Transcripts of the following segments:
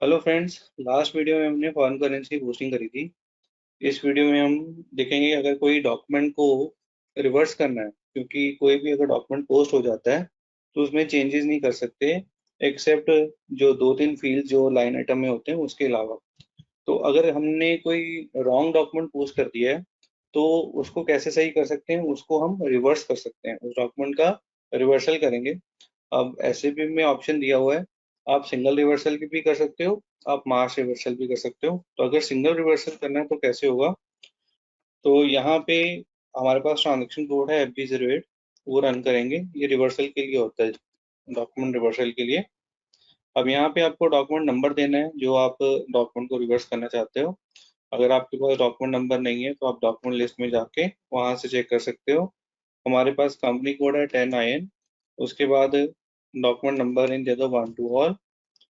Hello friends. Last video में हमने foreign currency की पोस्टिंग करी थी। इस वीडियो में हम देखेंगे अगर कोई डॉक्यूमेंट को रिवर्स करना है, क्योंकि कोई भी अगर डॉक्यूमेंट पोस्ट हो जाता है तो उसमें चेंजेस नहीं कर सकते एक्सेप्ट जो दो तीन फील्ड जो लाइन आइटम में होते हैं उसके अलावा। तो अगर हमने कोई रॉन्ग डॉक्यूमेंट पोस्ट कर दिया है तो उसको कैसे सही कर सकते हैं, उसको हम रिवर्स कर सकते हैं, उस डॉक्यूमेंट का रिवर्सल करेंगे। अब एसएपी में ऑप्शन दिया हुआ है, आप सिंगल रिवर्सल की भी कर सकते हो, आप मास रिवर्सल भी कर सकते हो। तो अगर सिंगल रिवर्सल करना है तो कैसे होगा, तो यहाँ पे हमारे पास ट्रांजेक्शन कोड है FB08, वो रन करेंगे। ये रिवर्सल के लिए होता है, डॉक्यूमेंट रिवर्सल के लिए। अब यहाँ पे आपको डॉक्यूमेंट नंबर देना है जो आप डॉक्यूमेंट को रिवर्स करना चाहते हो। अगर आपके पास डॉक्यूमेंट नंबर नहीं है तो आप डॉक्यूमेंट लिस्ट में जाके वहां से चेक कर सकते हो। हमारे पास कंपनी कोड है 10IN, उसके बाद डॉक्यूमेंट नंबर इन दे दो 1 to all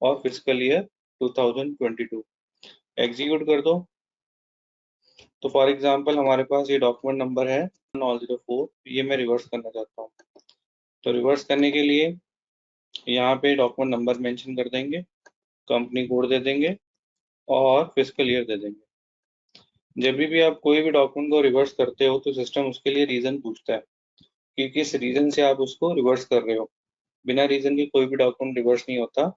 और फिजिकल ईयर 2022। एग्जीक्यूट कर दो। तो फॉर एग्जांपल हमारे पास ये डॉक्यूमेंट नंबर है 1004, ये मैं रिवर्स करना चाहता हूँ। तो रिवर्स करने के लिए यहाँ पे डॉक्यूमेंट नंबर मेंशन कर देंगे, कंपनी कोड दे देंगे और फिजिकल ईयर दे देंगे। जब भी आप कोई भी डॉक्यूमेंट को रिवर्स करते हो तो सिस्टम उसके लिए रीजन पूछता है कि किस रीजन से आप उसको रिवर्स कर रहे हो। बिना रीजन के कोई भी डॉक्यूमेंट रिवर्स नहीं होता।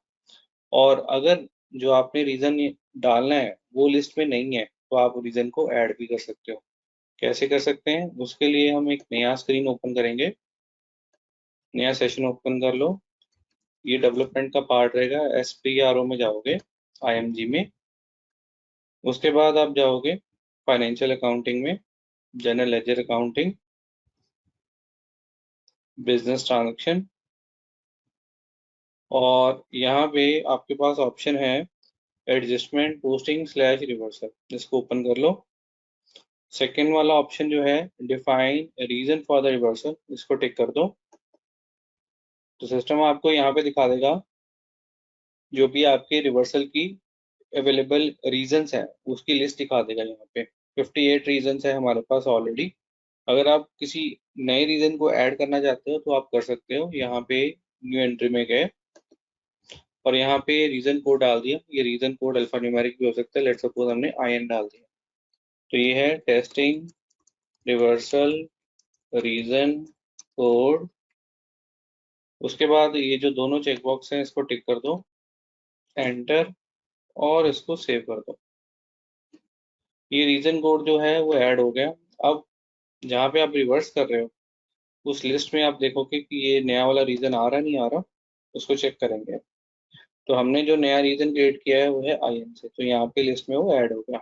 और अगर जो आपने रीजन डालना है वो लिस्ट में नहीं है तो आप रीजन को ऐड भी कर सकते हो। कैसे कर सकते हैं, उसके लिए हम एक नया स्क्रीन ओपन करेंगे। नया सेशन ओपन कर लो। ये डेवलपमेंट का पार्ट रहेगा। SPRO में जाओगे, IMG में। उसके बाद आप जाओगे फाइनेंशियल अकाउंटिंग में, general ledger accounting, business transaction. और यहाँ पे आपके पास ऑप्शन है एडजस्टमेंट पोस्टिंग स्लैश रिवर्सल, इसको ओपन कर लो। सेकेंड वाला ऑप्शन जो है define reason for the reversal, इसको टिक कर दो। तो सिस्टम आपको यहाँ पे दिखा देगा जो भी आपके रिवर्सल की अवेलेबल रीजंस हैं उसकी लिस्ट दिखा देगा। यहाँ पे 58 रीजंस है हमारे पास ऑलरेडी। अगर आप किसी नए रीजन को ऐड करना चाहते हो तो आप कर सकते हो। यहाँ पे न्यू एंट्री में गए और यहाँ पे रीजन कोड डाल दिया। ये रीजन कोड अल्फा न्यूमेरिक भी हो सकता है। लेट्स सपोज हमने IN डाल दिया। तो ये है टेस्टिंग रिवर्सल रीजन कोड। उसके बाद ये जो दोनों चेकबॉक्स हैं इसको टिक कर दो, एंटर, और इसको सेव कर दो। ये रीजन कोड जो है वो ऐड हो गया। अब जहाँ पे आप रिवर्स कर रहे हो उस लिस्ट में आप देखोगे कि ये नया वाला रीजन आ रहा नहीं आ रहा, उसको चेक करेंगे। तो हमने जो नया रीजन क्रिएट किया है वो है IN से, तो यहाँ पे लिस्ट में वो ऐड हो गया।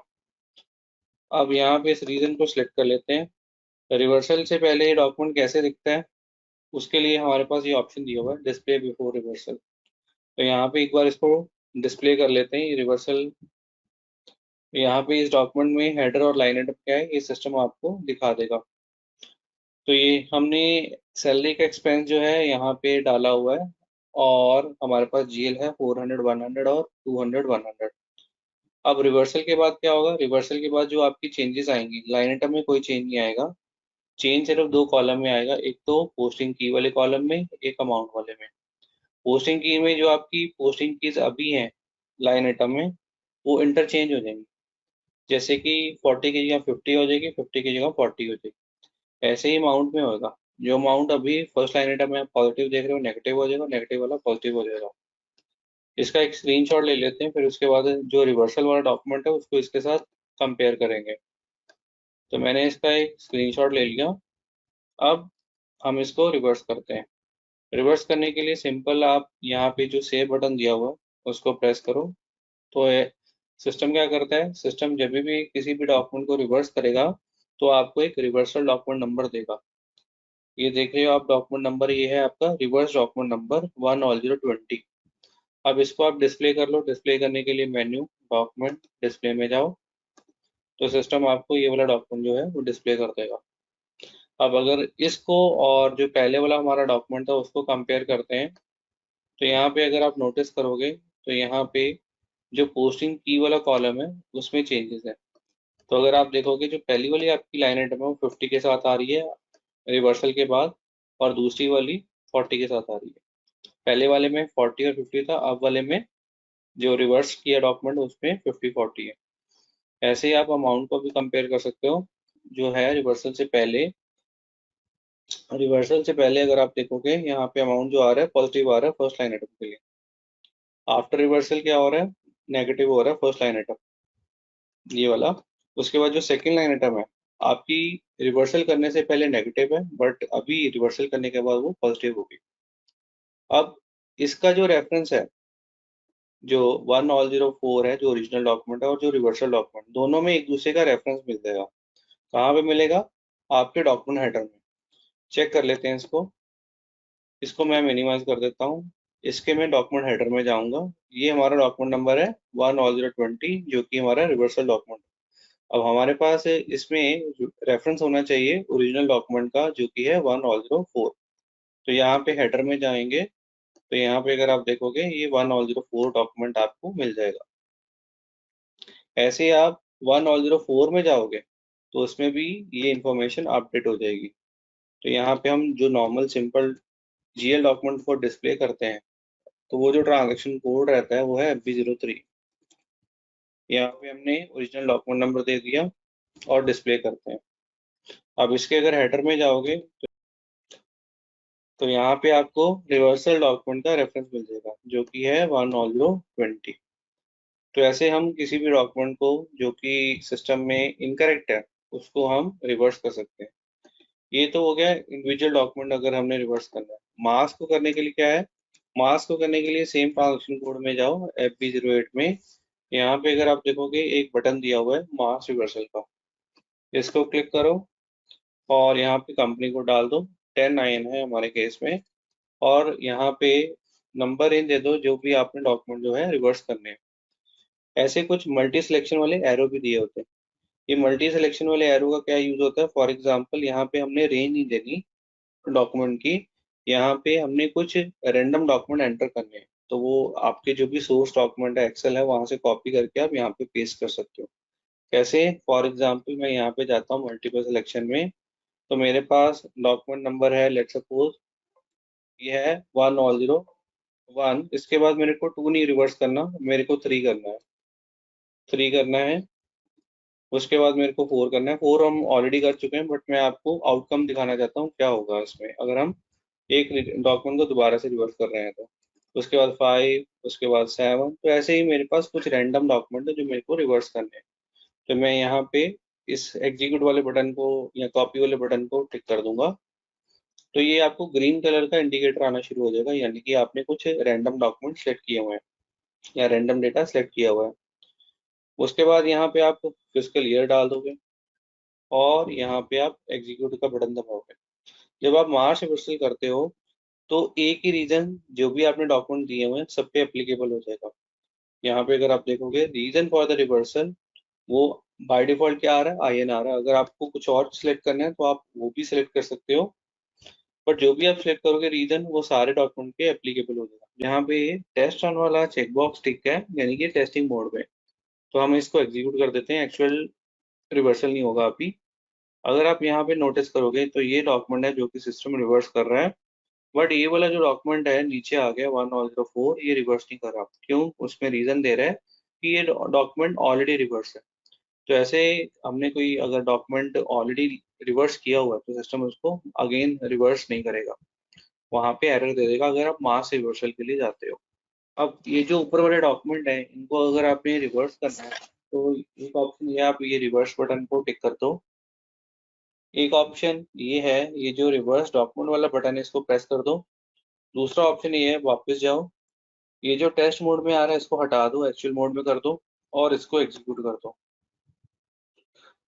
अब यहाँ पे इस रीजन को सिलेक्ट कर लेते हैं। रिवर्सल से पहले ये डॉक्यूमेंट कैसे दिखता है उसके लिए हमारे पास ये ऑप्शन दिया हुआ है डिस्प्ले बिफोर रिवर्सल। तो यहाँ पे एक बार इसको डिस्प्ले कर लेते हैं। ये रिवर्सल यहाँ पे इस डॉक्यूमेंट में हेडर और लाइन हेडर क्या है ये सिस्टम आपको दिखा देगा। तो ये हमने सैलरी का एक्सपेंस जो है यहाँ पे डाला हुआ है और हमारे पास GL है 400 100 और 200 100। अब रिवर्सल के बाद क्या होगा, रिवर्सल के बाद जो आपकी चेंजेस आएंगी लाइन आइटम में कोई चेंज नहीं आएगा। चेंज सिर्फ दो कॉलम में आएगा, एक तो पोस्टिंग की वाले कॉलम में, एक अमाउंट वाले में। पोस्टिंग की में जो आपकी पोस्टिंग कीज अभी हैं लाइन आइटम में वो इंटरचेंज हो जाएंगी। जैसे कि 40 की जगह 50 हो जाएगी, 50 की जगह 40 हो जाएगी। ऐसे ही अमाउंट में होगा। जो अमाउंट अभी फर्स्ट लाइन आइटम में आप पॉजिटिव देख रहे हो नेगेटिव हो जाएगा, नेगेटिव वाला पॉजिटिव हो जाएगा। इसका एक स्क्रीनशॉट ले लेते हैं, फिर उसके बाद जो रिवर्सल वाला डॉक्यूमेंट है उसको इसके साथ कंपेयर करेंगे। तो मैंने इसका एक स्क्रीनशॉट ले लिया। अब हम इसको रिवर्स करते हैं। रिवर्स करने के लिए सिंपल आप यहाँ पे जो सेव बटन दिया हुआ है उसको प्रेस करो। तो सिस्टम क्या करता है, सिस्टम जब भी किसी भी डॉक्यूमेंट को रिवर्स करेगा तो आपको एक रिवर्सल डॉक्यूमेंट नंबर देगा। ये देख रहे हो आप डॉक्यूमेंट नंबर, ये है आपका रिवर्स डॉक्यूमेंट नंबर 10020। अब इसको आप डिस्प्ले कर लो। डिस्प्ले करने के लिए मेन्यू डॉक्यूमेंट डिस्प्ले में जाओ, तो सिस्टम आपको ये वाला डॉक्यूमेंट जो है वो डिस्प्ले कर देगा। अब अगर इसको और जो पहले वाला हमारा डॉक्यूमेंट था उसको कंपेयर करते हैं तो यहाँ पे अगर आप नोटिस करोगे तो यहाँ पे जो पोस्टिंग की वाला कॉलम है उसमें चेंजेस है। तो अगर आप देखोगे जो पहली वाली आपकी लाइन आइटम है वो 50 के साथ आ रही है रिवर्सल के बाद, और दूसरी वाली 40 के साथ आ रही है। पहले वाले में 40 और 50 था, अब वाले में जो रिवर्स किया डॉक्यूमेंट उसमें 50-40 है। ऐसे ही आप अमाउंट को भी कंपेयर कर सकते हो, जो है रिवर्सल से पहले। रिवर्सल से पहले अगर आप देखोगे यहाँ पे अमाउंट जो आ रहा है पॉजिटिव आ रहा है फर्स्ट लाइन आइटम के लिए। आफ्टर रिवर्सल क्या हो रहा है, नेगेटिव हो रहा है फर्स्ट लाइन आइटम, ये वाला। उसके बाद जो सेकंड लाइन आइटम है आपकी, रिवर्सल करने से पहले नेगेटिव है, बट अभी रिवर्सल करने के बाद वो पॉजिटिव होगी। अब इसका जो रेफरेंस है, जो 1004 है, जो ओरिजिनल डॉक्यूमेंट है, और जो रिवर्सल डॉक्यूमेंट, दोनों में एक दूसरे का रेफरेंस मिल जाएगा। कहाँ पे मिलेगा, आपके डॉक्यूमेंट हेडर में। चेक कर लेते हैं इसको। इसको मैं मिनिमाइज कर देता हूँ। इसके मैं डॉक्यूमेंट हेडर में जाऊंगा। ये हमारा डॉक्यूमेंट नंबर है 1020, जो कि हमारा रिवर्सल डॉक्यूमेंट। अब हमारे पास इसमें रेफरेंस होना चाहिए ओरिजिनल डॉक्यूमेंट का, जो कि है 1004। तो यहाँ पे हेडर में जाएंगे, तो यहाँ पे अगर आप देखोगे ये 1004 डॉक्यूमेंट आपको मिल जाएगा। ऐसे ही आप 1004 में जाओगे तो उसमें भी ये इंफॉर्मेशन अपडेट हो जाएगी। तो यहाँ पे हम जो नॉर्मल सिंपल जीएल डॉक्यूमेंट को डिस्प्ले करते हैं, तो वो जो ट्रांजैक्शन कोड रहता है वो है FB03। यहाँ पे हमने ओरिजिनल डॉक्यूमेंट नंबर दे दिया और डिस्प्ले करते हैं। अब इसके अगर हेडर में जाओगे तो यहाँ पे आपको रिवर्सल डॉक्यूमेंट का रेफरेंस मिल जाएगा, जो कि है 1020। तो ऐसे हम किसी भी डॉक्यूमेंट को जो कि सिस्टम में इनकरेक्ट है उसको हम रिवर्स कर सकते हैं। ये तो हो गया इंडिविजुअल डॉक्यूमेंट अगर हमने रिवर्स करना है। मास्क को करने के लिए क्या है, मास्क को करने के लिए सेम ट्रांजैक्शन कोड में जाओ FB08 में। यहाँ पे अगर आप देखोगे एक बटन दिया हुआ है मास्क रिवर्सल का, इसको क्लिक करो और यहाँ पे कंपनी को डाल दो। 10-9 है हमारे केस में। और यहाँ पे नंबर इन दे दो जो भी आपने डॉक्यूमेंट जो है रिवर्स करने हैं। ऐसे कुछ मल्टी सिलेक्शन वाले एरो भी दिए होते हैं। ये मल्टी सिलेक्शन वाले एरो का क्या यूज होता है, फॉर एग्जांपल यहाँ पे हमने रेंज नहीं देनी डॉक्यूमेंट की, यहाँ पे हमने कुछ रैंडम डॉक्यूमेंट एंटर करने हैं, तो वो आपके जो भी सोर्स डॉक्यूमेंट है एक्सेल है वहां से कॉपी करके आप यहाँ पे पेस्ट कर सकते हो। कैसे, फॉर एग्जांपल मैं यहाँ पे जाता हूँ मल्टीपल सिलेक्शन में, तो मेरे पास डॉक्यूमेंट नंबर है, लेट सपोज ये है 1001। इसके बाद मेरे को 2 नहीं रिवर्स करना, मेरे को 3 करना है। 3 करना है। उसके बाद मेरे को 4 करना है। 4 हम ऑलरेडी कर चुके हैं, बट मैं आपको आउटकम दिखाना चाहता हूँ क्या होगा इसमें अगर हम एक डॉक्यूमेंट को दोबारा से रिवर्स कर रहे हैं तो। उसके बाद 5, उसके बाद 7। तो ऐसे ही मेरे पास कुछ रैंडम डॉक्यूमेंट है जो मेरे को रिवर्स करने हैं। तो मैं यहाँ पे इस एग्जीक्यूट वाले बटन को या कॉपी वाले बटन को टिक कर दूंगा। तो ये आपको ग्रीन कलर का इंडिकेटर आना शुरू हो जाएगा, यानी कि आपने कुछ रैंडम डॉक्यूमेंट सेलेक्ट किए हुए हैं या रैंडम डेटा सेलेक्ट किया हुआ है। उसके बाद यहाँ पे आप फिजिकल ईयर डाल दोगे और यहाँ पे आप एग्जीक्यूट का बटन दबाओगे। जब आप मार्च रिवर्सल करते हो तो एक ही रीजन जो भी आपने डॉक्यूमेंट दिए हुए हैं सब पे एप्लीकेबल हो जाएगा। यहाँ पे अगर आप देखोगे रीजन फॉर द रिवर्सल, वो बाय डिफॉल्ट क्या आ रहा है, IN आ रहा है। अगर आपको कुछ और सिलेक्ट करना है तो आप वो भी सिलेक्ट कर सकते हो, बट जो भी आप सिलेक्ट करोगे रीजन वो सारे डॉक्यूमेंट पे एप्लीकेबल हो जाएगा। यहाँ पे टेस्ट ऑन वाला चेकबॉक्स टिक है, यानी कि टेस्टिंग मोड में, तो हम इसको एग्जीक्यूट कर देते हैं। एक्चुअल रिवर्सल नहीं होगा अभी। अगर आप यहाँ पे नोटिस करोगे तो ये डॉक्यूमेंट है जो कि सिस्टम रिवर्स कर रहा है, बट ये वाला जो डॉक्यूमेंट है नीचे आ गया 1004, ये रिवर्स नहीं कर रहा। क्यों, उसमें रीजन दे रहा है कि ये डॉक्यूमेंट ऑलरेडी रिवर्स है। तो ऐसे हमने कोई अगर डॉक्यूमेंट ऑलरेडी रिवर्स किया हुआ है तो सिस्टम उसको अगेन रिवर्स नहीं करेगा, वहां पे एरर दे देगा अगर आप मास रिवर्सल के लिए जाते हो। अब ये जो ऊपर वाले डॉक्यूमेंट है इनको अगर आपने रिवर्स करना है तो एक ऑप्शन ये, आप ये रिवर्स बटन को टिक कर दो। एक ऑप्शन ये है, ये जो रिवर्स डॉक्यूमेंट वाला बटन है इसको प्रेस कर दो। दूसरा ऑप्शन ये है, वापस जाओ, ये जो टेस्ट मोड में आ रहा है इसको हटा दो, एक्चुअल मोड में कर दो और इसको एग्जीक्यूट कर दो।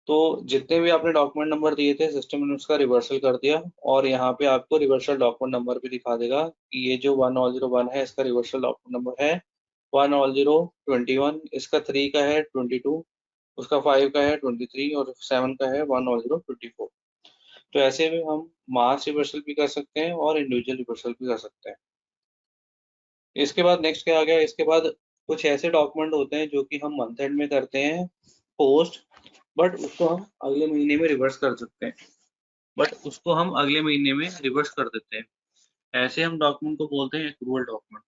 तो जितने भी आपने डॉक्यूमेंट नंबर दिए थे सिस्टम ने उसका रिवर्सल कर दिया, और यहाँ पे आपको रिवर्सल डॉक्यूमेंट नंबर भी दिखा देगा कि ये जो 1001 है इसका रिवर्सल डॉक्यूमेंट नंबर है 1021। इसका 3 का है 22, उसका 5 का है 23 और 7 का है 1024। तो ऐसे में हम मास रिवर्सल भी कर सकते हैं और इंडिविजुअल रिवर्सल भी कर सकते हैं। इसके बाद नेक्स्ट क्या आ गया, इसके बाद कुछ ऐसे डॉक्यूमेंट होते हैं जो कि हम मंथ एंड में करते हैं पोस्ट, बट उसको हम अगले महीने में रिवर्स कर सकते हैं, बट उसको हम अगले महीने में रिवर्स कर देते हैं। ऐसे हम डॉक्यूमेंट को बोलते हैं एक्रूअल डॉक्यूमेंट।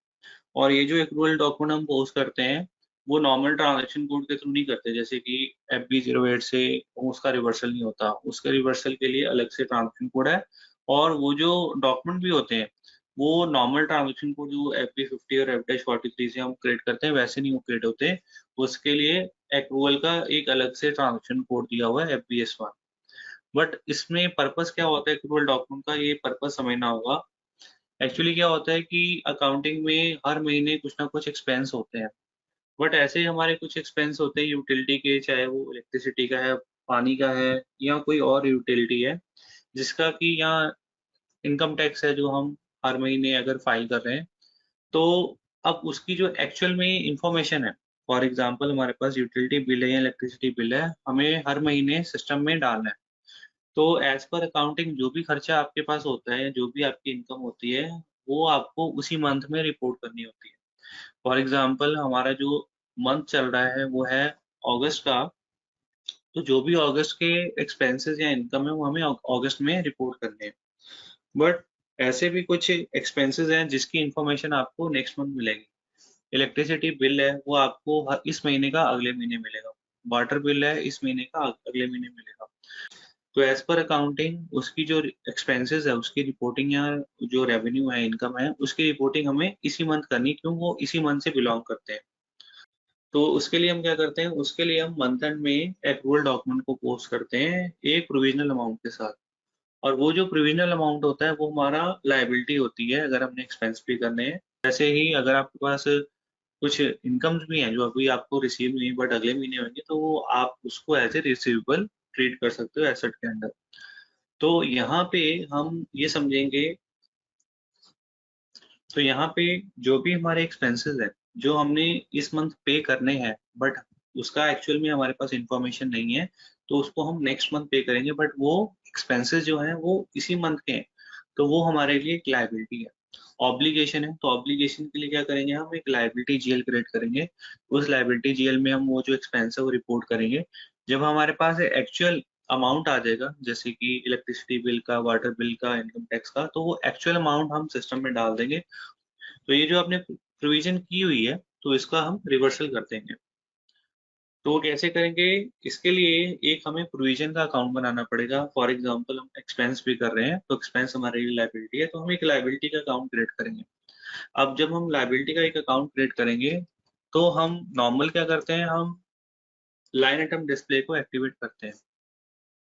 और ये जो एक्रूवल डॉक्यूमेंट हम पोस्ट करते हैं वो नॉर्मल ट्रांजैक्शन कोड के थ्रू नहीं करते, जैसे कि FB08 से उसका रिवर्सल नहीं होता, उसके रिवर्सल के लिए अलग से ट्रांजैक्शन कोड है। और वो जो डॉक्यूमेंट भी होते हैं वो नॉर्मल ट्रांजैक्शन कोड जो FB50 और F-43 से हम क्रिएट करते हैं वैसे नहीं वो क्रिएट होते, उसके लिए एक्रूवल का एक अलग से ट्रांजैक्शन कोड दिया हुआ है FBS1। बट इसमें पर्पस क्या होता है एक्रूवल डॉक्यूमेंट का, ये पर्पस समझना होगा। एक्चुअली क्या होता है कि अकाउंटिंग में हर महीने कुछ ना कुछ एक्सपेंस होते हैं, बट ऐसे ही हमारे कुछ एक्सपेंस होते हैं यूटिलिटी के, चाहे वो इलेक्ट्रिसिटी का है, पानी का है, या कोई और यूटिलिटी है जिसका कि यहाँ इनकम टैक्स है जो हम हर महीने अगर फाइल कर रहे हैं। तो अब उसकी जो एक्चुअल में इंफॉर्मेशन है, फॉर एग्जांपल हमारे पास यूटिलिटी बिल है या इलेक्ट्रिसिटी बिल है, हमें हर महीने सिस्टम में डालना है। तो एज पर अकाउंटिंग जो भी खर्चा आपके पास होता है, जो भी आपकी इनकम होती है, वो आपको उसी मंथ में रिपोर्ट करनी होती है। फॉर एग्जांपल हमारा जो मंथ चल रहा है वो है अगस्त का, तो जो भी अगस्त के एक्सपेंसेस या इनकम है वो हमें अगस्त में रिपोर्ट करने हैं। बट ऐसे भी कुछ एक्सपेंसेस हैं जिसकी इंफॉर्मेशन आपको नेक्स्ट मंथ मिलेगी। इलेक्ट्रिसिटी बिल है वो आपको इस महीने का अगले महीने मिलेगा। वाटर बिल है इस महीने का अगले महीने मिलेगा। तो एज पर अकाउंटिंग उसकी जो एक्सपेंसेस है उसकी रिपोर्टिंग या जो रेवेन्यू है, इनकम है, उसकी रिपोर्टिंग हमें इसी मंथ करनी है, क्यों वो इसी मंथ से बिलोंग करते हैं। तो उसके लिए हम क्या करते हैं, उसके लिए हम मंथ एंड में एक्रूवल डॉक्यूमेंट को पोस्ट करते हैं एक प्रोविजनल अमाउंट के साथ। और वो जो प्रोविजनल अमाउंट होता है वो हमारा लायबिलिटी होती है अगर हमने एक्सपेंस पे करने हैं। वैसे ही अगर आपके पास कुछ इनकम्स भी हैं जो अभी आपको रिसीव नहीं बट अगले महीने होंगे, तो वो आप उसको एज ए रिसीवेबल ट्रीट कर सकते हो एसेट के अंडर। तो यहाँ पे हम ये समझेंगे, तो यहाँ पे जो भी हमारे एक्सपेंसेस है जो हमने इस मंथ पे करने हैं बट उसका एक्चुअल में हमारे पास इंफॉर्मेशन नहीं है, तो उसको हम नेक्स्ट मंथ पे करेंगे, बट वो एक्सपेंसेस जो हैं वो इसी मंथ के हैं, तो वो हमारे लिए एक लायबिलिटी है। ऑब्लिगेशन है, तो ऑब्लिगेशन के लिए क्या करेंगे, हम एक लायबिलिटी जीएल क्रिएट करेंगे। उस लायबिलिटी जीएल में हम वो जो एक्सपेंस है वो रिपोर्ट करेंगे। जब हमारे पास एक्चुअल अमाउंट आ जाएगा, जैसे कि इलेक्ट्रिसिटी बिल का, वाटर बिल का, इनकम टैक्स का, तो वो एक्चुअल अमाउंट हम सिस्टम में डाल देंगे। तो ये जो आपने प्रोविजन की हुई है तो इसका हम रिवर्सल कर देंगे। तो वो कैसे करेंगे, इसके लिए एक हमें प्रोविजन का अकाउंट बनाना पड़ेगा। फॉर एग्जांपल हम एक्सपेंस भी कर रहे हैं तो एक्सपेंस हमारे लिए लायबिलिटी है, तो हम एक लायबिलिटी का अकाउंट क्रिएट करेंगे। अब जब हम लायबिलिटी का एक अकाउंट क्रिएट करेंगे तो हम नॉर्मल क्या करते हैं, हम लाइन आइटम डिस्प्ले को एक्टिवेट करते हैं।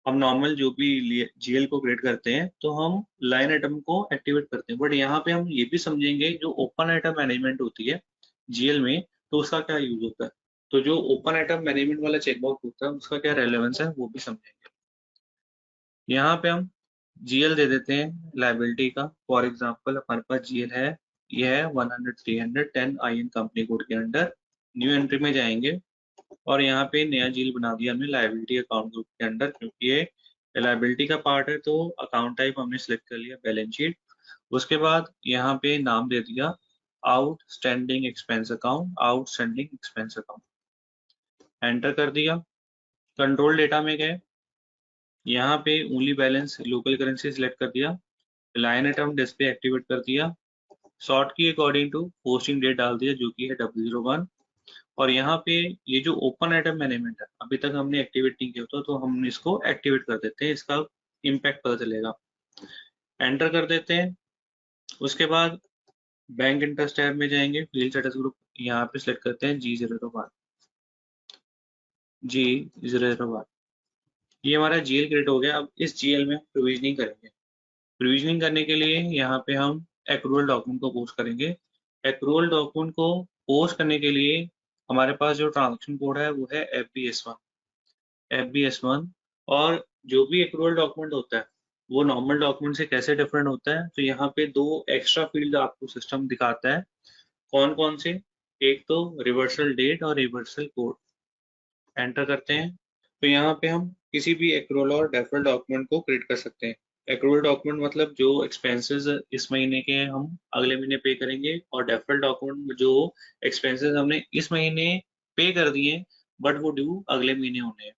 हम नॉर्मल जो भी जीएल को क्रिएट करते हैं तो हम लाइन आइटम को एक्टिवेट करते हैं, बट यहाँ पे हम ये भी समझेंगे जो ओपन आइटम मैनेजमेंट होती है जीएल में, तो उसका क्या यूज होता है। तो जो ओपन आइटम मैनेजमेंट वाला चेकबॉक्स होता है उसका क्या रेलेवेंस है वो भी समझेंगे। यहाँ पे हम जीएल दे देते हैं लाइबिलिटी का। फॉर एग्जांपल हमारे पास जीएल है, ये है 100-310 IN कंपनी कोड के अंडर। न्यू एंट्री में जाएंगे और यहाँ पे नया जीएल बना दिया हमने लायबिलिटी अकाउंट ग्रुप के अंडर, क्योंकि ये लायबिलिटी का पार्ट है। तो अकाउंट टाइप हमने सिलेक्ट कर लिया बैलेंस शीट। उसके बाद यहाँ पे नाम दे दिया outstanding expense account, outstanding expense account, enter कर दिया। कंट्रोल डेटा में गए, यहाँ पे only balance local currency select कर दिया, लाइन आइटम डिस्प्ले एक्टिवेट कर दिया, सॉर्ट की अकॉर्डिंग टू पोस्टिंग डेट डाल दिया जो कि है W01। और यहाँ पे ये जो ओपन आइटम मैनेजमेंट है अभी तक हमने एक्टिवेट नहीं किया था, तो हम इसको एक्टिवेट कर देते हैं, इसका इम्पैक्ट पता चलेगा। एंटर कर देते हैं। उसके बाद बैंक इंटरेस्ट टैब में जाएंगे, फील्ड स्टेटस ग्रुप यहाँ पे सिलेक्ट करते हैं G001, G001। ये हमारा जीएल क्रिएट हो गया। अब इस जीएल में प्रोविजनिंग करेंगे। प्रोविजनिंग करने के लिए यहाँ पे हम एक्रूवल डॉक्यूमेंट को पोस्ट करेंगे। एक्रूवल डॉक्यूमेंट को पोस्ट करने के लिए हमारे पास जो ट्रांजेक्शन कोड है वो है FBS1। और जो भी एक्रूवल डॉक्यूमेंट होता है वो नॉर्मल डॉक्यूमेंट से कैसे डिफरेंट होता है, तो यहाँ पे दो एक्स्ट्रा फील्ड आपको सिस्टम दिखाता है। कौन कौन से, एक तो रिवर्सल डेट और रिवर्सल कोड। एंटर करते हैं तो यहाँ पे हम किसी भी एक्रूवल और डेफरल डॉक्यूमेंट को क्रिएट कर सकते हैं। एक्रूवल डॉक्यूमेंट मतलब जो एक्सपेंसेस इस महीने के हम अगले महीने पे करेंगे, और डेफरल डॉक्यूमेंट जो एक्सपेंसेस हमने इस महीने पे कर दिए बट वो ड्यू अगले महीने होने हैं,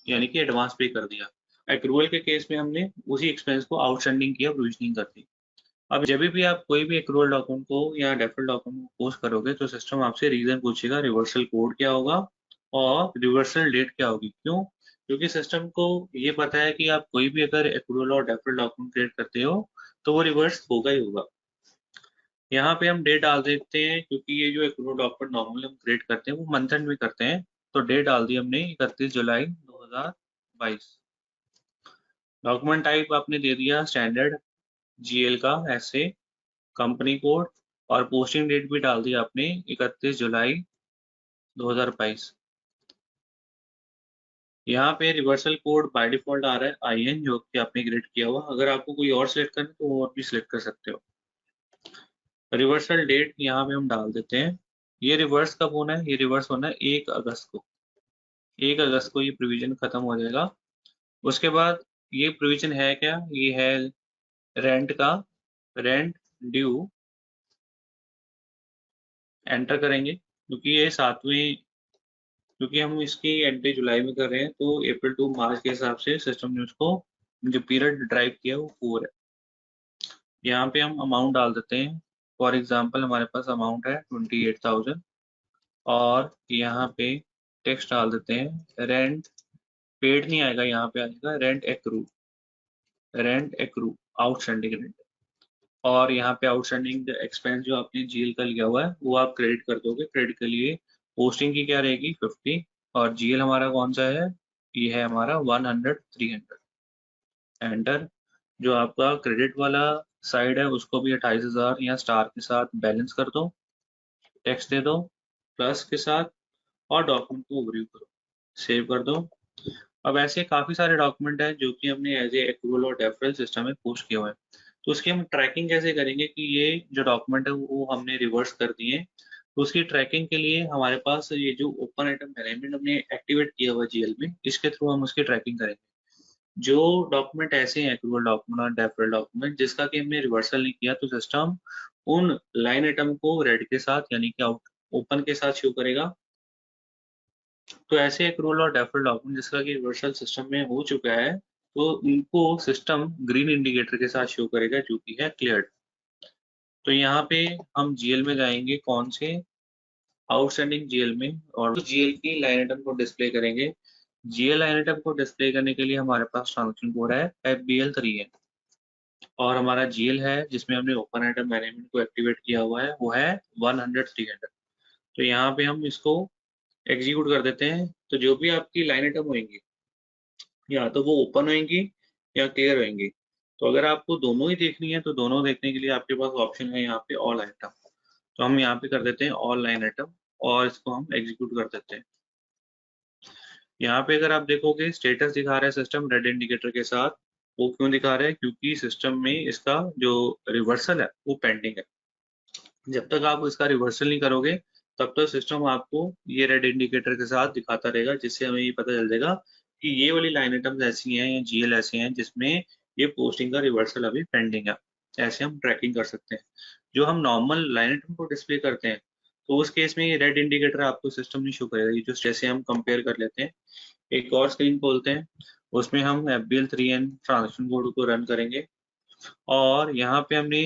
यानी कि एडवांस पे कर दिया। एक्रूवल के केस में हमने उसी एक्सपेंस को आउटस्टैंडिंग किया, प्रोविजनिंग कर दी। अब जब भी आप कोई भी एक्रूअल डॉक्यूमेंट को या डेफर्ड डॉक्यूमेंट को पोस्ट करोगे तो सिस्टम आपसे रीजन पूछेगा, रिवर्सल कोड क्या होगा और रिवर्सल डेट क्या होगी। क्यों? क्योंकि सिस्टम को ये पता है कि आप कोई भी अगर एक्रूअल और डेफर्ड डॉक्यूमेंट क्रिएट करते हो तो वो रिवर्स होगा ही होगा। यहाँ पे हम डेट डाल देते हैं, क्योंकि ये जो एक्रूअल डॉक्यूमेंट नॉर्मली हम क्रिएट करते हैं वो मंथ एंड में करते हैं, तो डेट डाल दी हमने 31 जुलाई 2022। डॉक्यूमेंट टाइप आपने दे दिया स्टैंडर्ड जीएल का ऐसे, कंपनी कोड और पोस्टिंग डेट भी डाल दी आपने 31 जुलाई 2022। यहाँ पे रिवर्सल कोड बाय डिफॉल्ट आ रहा है आईएन, जो कि आपने क्रिएट किया हुआ। अगर आपको कोई और सिलेक्ट करना है तो और भी सिलेक्ट कर सकते हो। रिवर्सल डेट यहाँ पे हम डाल देते हैं। ये रिवर्स कब होना है? ये रिवर्स होना है 1 अगस्त को। 1 अगस्त को ये प्रोविजन खत्म हो जाएगा। उसके बाद ये प्रोविजन है क्या? ये है रेंट का, रेंट ड्यू एंटर करेंगे, क्योंकि ये 7वें, क्योंकि हम इसकी एंट्री जुलाई में कर रहे हैं तो अप्रैल टू मार्च के हिसाब से सिस्टम ने उसको जो पीरियड ड्राइव किया वो 4 है। यहाँ पे हम अमाउंट डाल देते हैं। फॉर एग्जांपल हमारे पास अमाउंट है 28,000 और यहाँ पे टेक्स्ट डाल देते हैं रेंट पेड नहीं आएगा, यहाँ पे आएगा rent accrue, rent accrue outstanding rent. और यहाँ पे आउटस्टैंडिंग एक्सपेंस जो आपने जीएल का लिया हुआ है वो आप क्रेडिट कर दोगे। क्रेडिट के लिए पोस्टिंग की क्या रहेगी 50 और जीएल हमारा कौन सा है? ये है हमारा 100 300 एंटर। जो आपका क्रेडिट वाला साइड है उसको भी 28,000 या स्टार के साथ बैलेंस कर दो, टेक्स्ट दे दो प्लस के साथ और डॉक्यूमेंट को ओवरव्यू करो, सेव कर दो। अब ऐसे काफी सारे डॉक्यूमेंट हैं जो कि हमने एज ए एक्रूअल और डेफरल सिस्टम में पोस्ट किए हुए हैं, तो उसकी हम ट्रैकिंग कैसे करेंगे कि ये जो डॉक्यूमेंट है वो हमने रिवर्स कर दिए। तो उसकी ट्रैकिंग के लिए हमारे पास ये जो ओपन आइटम मैनेजमेंट हमने एक्टिवेट किया हुआ जीएल में, इसके थ्रू हम उसकी ट्रैकिंग करेंगे। जो डॉक्यूमेंट ऐसे हैं एक्रूअल डॉक्यूमेंट और डेफरल डॉक्यूमेंट जिसका कि हमने रिवर्सल नहीं किया, तो सिस्टम उन लाइन आइटम को रेड के साथ यानी कि आउट ओपन के साथ शो करेगा। तो ऐसे एक्रूअल और डेफरल डॉक्यूमेंट जिसका कि रिवर्सल सिस्टम में हो चुका है तो उनको सिस्टम ग्रीन इंडिकेटर के साथ शो करेगा जो कि है क्लियर्ड। तो यहाँ पे हम जीएल में जाएंगे, कौन से आउटस्टैंडिंग जीएल में, और जीएल की लाइन आइटम को डिस्प्ले करेंगे। जीएल लाइन आइटम को डिस्प्ले करने के लिए हमारे पास ट्रांजेक्शन कोड है FBL3N और हमारा जीएल है जिसमें हमने ओपन आइटम मैनेजमेंट को एक्टिवेट किया हुआ है वो है 100 300। तो यहाँ पे हम इसको एग्जीक्यूट कर देते हैं। तो जो भी आपकी लाइन आइटम होंगी या तो वो ओपन होंगी या क्लियर होंगी। तो अगर आपको दोनों ही देखनी है तो दोनों देखने के लिए आपके पास ऑप्शन है यहाँ पे ऑल आइटम। तो हम यहाँ पे कर देते हैं ऑल लाइन आइटम और इसको हम एग्जीक्यूट कर देते हैं। यहाँ पे अगर आप देखोगे स्टेटस दिखा रहा है सिस्टम रेड इंडिकेटर के साथ। वो क्यों दिखा रहा है? क्योंकि सिस्टम में इसका जो रिवर्सल है वो पेंडिंग है। जब तक आप इसका रिवर्सल नहीं करोगे तब तक सिस्टम आपको ये रेड इंडिकेटर के साथ दिखाता रहेगा, जिससे हमें ये पता चल जाएगा कि ये वाली लाइन आइटम्स ऐसी हैं या जीएल ऐसे हैं जिसमें ये पोस्टिंग का रिवर्सल अभी पेंडिंग है। ऐसे हम ट्रैकिंग कर सकते हैं। जो हम नॉर्मल लाइन आइटम को डिस्प्ले करते हैं तो उस केस में ये रेड इंडिकेटर आपको सिस्टम नहीं शो करेगा। ये जो जैसे हम कंपेयर कर लेते हैं, एक और स्क्रीन खोलते हैं, उसमें हम FBL3N ट्रांजेक्शन कोड को रन करेंगे और यहाँ पे हमने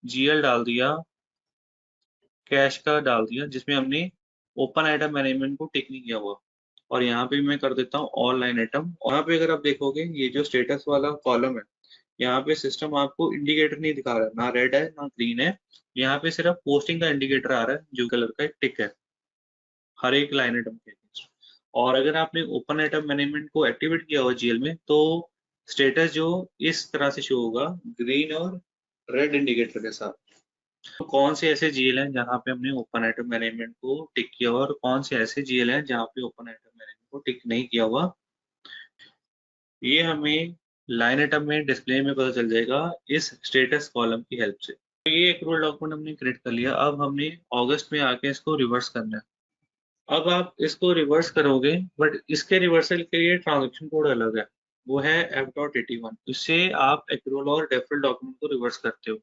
जीएल डाल दिया, कैश का डाल दिया जिसमें हमने ओपन आइटम मैनेजमेंट को टिक नहीं किया हुआ। और यहाँ पे मैं कर देता हूँ ऑल लाइन आइटम। यहाँ पे अगर आप देखोगे ये जो स्टेटस वाला कॉलम है यहाँ पे सिस्टम आपको इंडिकेटर नहीं दिखा रहा है, ना रेड है ना ग्रीन है। यहाँ पे सिर्फ पोस्टिंग का इंडिकेटर आ रहा है जो कलर का एक टिक है हर एक लाइन आइटम के अगेंस्ट। और अगर आपने ओपन आइटम मैनेजमेंट को एक्टिवेट किया हुआ जीएल में तो स्टेटस जो इस तरह से शो होगा ग्रीन और रेड इंडिकेटर के साथ। तो कौन से ऐसे जीएल हैं जहाँ पे हमने ओपन आइटम मैनेजमेंट को टिक किया हुआ और कौन से ऐसे जीएल हैं जहाँ पे ओपन आइटम मैनेजमेंट को टिक नहीं किया हुआ, ये हमें लाइन आइटम में डिस्प्ले में पता चल जाएगा इस स्टेटस कॉलम की हेल्प से। तो ये एक्रूअल डॉक्यूमेंट हमने क्रिएट कर लिया। अब हमने अगस्त में आके इसको रिवर्स करना है। अब आप इसको रिवर्स करोगे बट इसके रिवर्सल के लिए ट्रांजेक्शन कोड अलग है, वो है F.81। इससे आप एक्रूअल और डेफरल डॉक्यूमेंट को रिवर्स करते हो।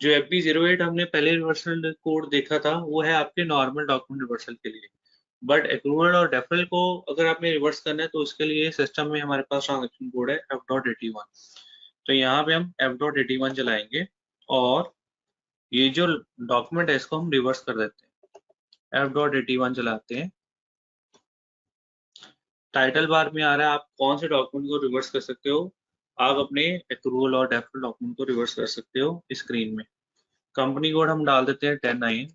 जो FB08 हमने पहले रिवर्सल कोड देखा था वो है आपके नॉर्मल डॉक्यूमेंट रिवर्सल के लिए, बट एक्रूअल और डेफरल को अगर आपने रिवर्स करना है तो उसके लिए सिस्टम में हमारे पास ट्रांजेक्शन कोड है F.81। तो यहाँ पे हम F.81 चलाएंगे और ये जो डॉक्यूमेंट है इसको हम रिवर्स कर देते हैं। F.81 चलाते हैं। टाइटल बार में आ रहा है आप कौन से डॉक्यूमेंट को रिवर्स कर सकते हो। आप अपने एक्रूवल और डेफरल डॉक्यूमेंट को रिवर्स कर सकते हो स्क्रीन में। कंपनी कोड हम डाल देते हैं 10(9)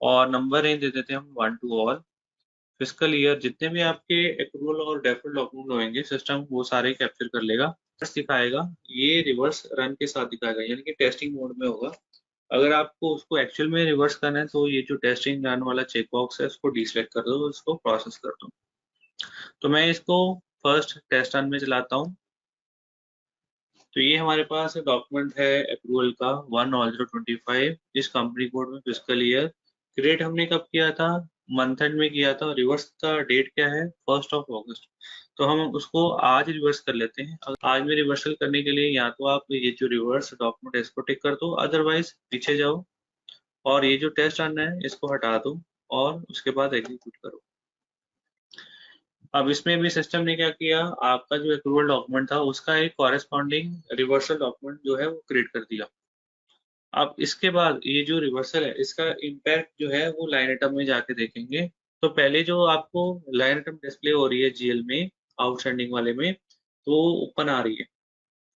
और नंबर रेंज दे देते हैं हम 1 to all। फिस्कल ईयर जितने भी आपके एक्रूवल और डेफरल डॉक्यूमेंट होंगे सिस्टम वो सारे कैप्चर कर लेगा, दिखाएगा। ये रिवर्स रन के साथ दिखाएगा, यानी कि टेस्टिंग मोड में होगा। अगर आपको उसको एक्चुअल में रिवर्स करना है तो ये जो टेस्टिंग रन वाला चेक बॉक्स है उसको डिसेलेक्ट कर दो, इसको प्रोसेस कर दो। तो मैं इसको फर्स्ट टेस्ट रन में चलाता हूँ। तो ये हमारे पास डॉक्यूमेंट है अप्रूवल का 1/025, जिस कंपनी कोड में फिस्कल ईयर क्रिएट हमने कब किया था, मंथ एंड में किया था। रिवर्स का डेट क्या है, 1 अगस्त। तो हम उसको आज रिवर्स कर लेते हैं। आज में रिवर्सल करने के लिए या तो आप ये जो रिवर्स डॉक्यूमेंट है इसको टिक कर दो, अदरवाइज पीछे जाओ और ये जो टेस्ट रन है इसको हटा दो और उसके बाद एग्जीक्यूट करो। अब इसमें भी सिस्टम ने क्या किया, आपका जो अप्रूवल डॉक्यूमेंट था उसका एक कॉरेस्पॉन्डिंग रिवर्सल डॉक्यूमेंट जो है वो क्रिएट कर दिया। अब इसके बाद ये जो रिवर्सल है इसका इम्पैक्ट जो है वो लाइन आइटम में जाके देखेंगे। तो पहले जो आपको लाइन आइटम डिस्प्ले हो रही है जीएल में आउटस्टैंडिंग वाले में, तो ओपन आ रही है,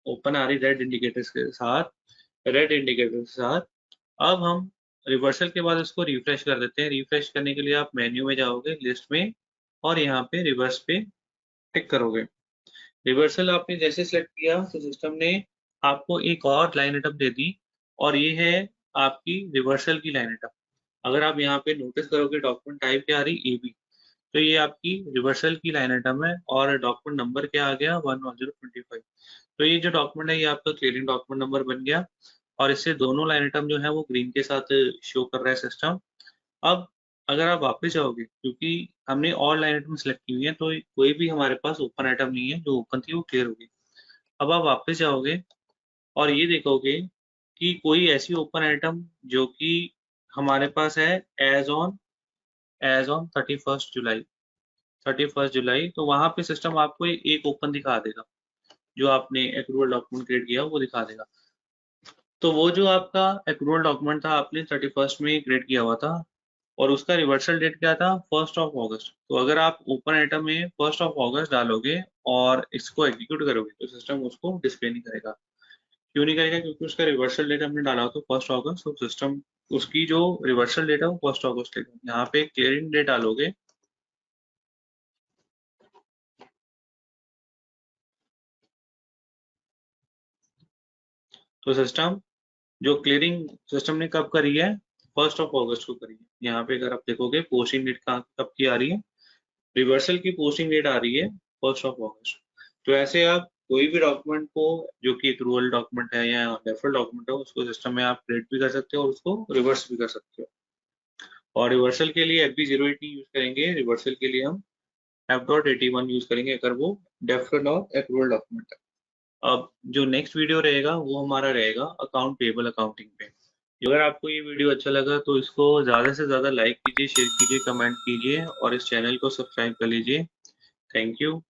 ओपन आ रही रेड इंडिकेटर्स के साथ, रेड इंडिकेटर के साथ। अब हम रिवर्सल के बाद इसको रिफ्रेश कर देते हैं। रिफ्रेश करने के लिए आप मेन्यू में जाओगे, लिस्ट में, और यहाँ पे रिवर्स पे टिक करोगे। रिवर्सल आपने जैसे सेलेक्ट किया तो सिस्टम ने आपको एक और लाइन आइटम दे दी, और ये है आपकी रिवर्सल की लाइन आइटम। अगर आप यहाँ पे नोटिस करोगे डॉक्यूमेंट टाइप क्या आ रही, एबी, तो ये आपकी रिवर्सल की लाइन आइटम है। और डॉक्यूमेंट नंबर क्या आ गया, 1/025। तो ये जो डॉक्यूमेंट है ये आपका क्लियरिंग डॉक्यूमेंट नंबर बन गया, और इससे दोनों लाइन आइटम जो है वो ग्रीन के साथ शो कर रहा है सिस्टम। अब अगर आप वापस जाओगे, क्योंकि हमने ऑल लाइन आइटम सेलेक्ट की हुई है, तो कोई भी हमारे पास ओपन आइटम नहीं है, जो ओपन थी वो क्लियर होगी। अब आप वापस जाओगे और ये देखोगे कि कोई ऐसी ओपन आइटम जो कि हमारे पास है एज ऑन 31 जुलाई, 31 जुलाई, तो वहां पे सिस्टम आपको एक ओपन दिखा देगा। जो आपने अप्रूवल डॉक्यूमेंट क्रिएट किया वो दिखा देगा। तो वो जो आपका अप्रूवल डॉक्यूमेंट था आपने 31 में क्रिएट किया हुआ था, और उसका रिवर्सल डेट क्या था, 1 अगस्त। तो अगर आप ओपन आइटम में 1 अगस्त डालोगे और इसको एग्जीक्यूट करोगे तो सिस्टम उसको डिस्प्ले नहीं करेगा। क्यों नहीं करेगा, क्योंकि उसका रिवर्सल डेट हमने डाला तो 1 अगस्त, तो सिस्टम उसकी जो रिवर्सल डेट है वो 1 अगस्त लेगा। यहाँ पे क्लियरिंग डेट डालोगे तो सिस्टम जो क्लियरिंग सिस्टम ने कब करी है, 1 अगस्त को करी है। यहाँ पे अगर आप देखोगे पोस्टिंग डेट कब की आ रही है, रिवर्सल की पोस्टिंग डेट आ रही है 1 अगस्त। तो ऐसे आप कोई भी डॉक्यूमेंट को जो कि एक रूरल डॉक्यूमेंट है या रेफरल डॉक्यूमेंट है उसको सिस्टम में आप क्रिएट भी कर सकते हो और उसको रिवर्स भी कर सकते हो। और रिवर्सल के लिए FB08 नहीं यूज करेंगे, रिवर्सल के लिए हम F.81 यूज करेंगे अगर वो डेफरल और अप्रूवल डॉक्यूमेंट है। अब जो नेक्स्ट वीडियो रहेगा वो हमारा रहेगा अकाउंट पेबल अकाउंटिंग पे। अगर आपको ये वीडियो अच्छा लगा तो इसको ज़्यादा से ज़्यादा लाइक कीजिए, शेयर कीजिए, कमेंट कीजिए और इस चैनल को सब्सक्राइब कर लीजिए। Thank you.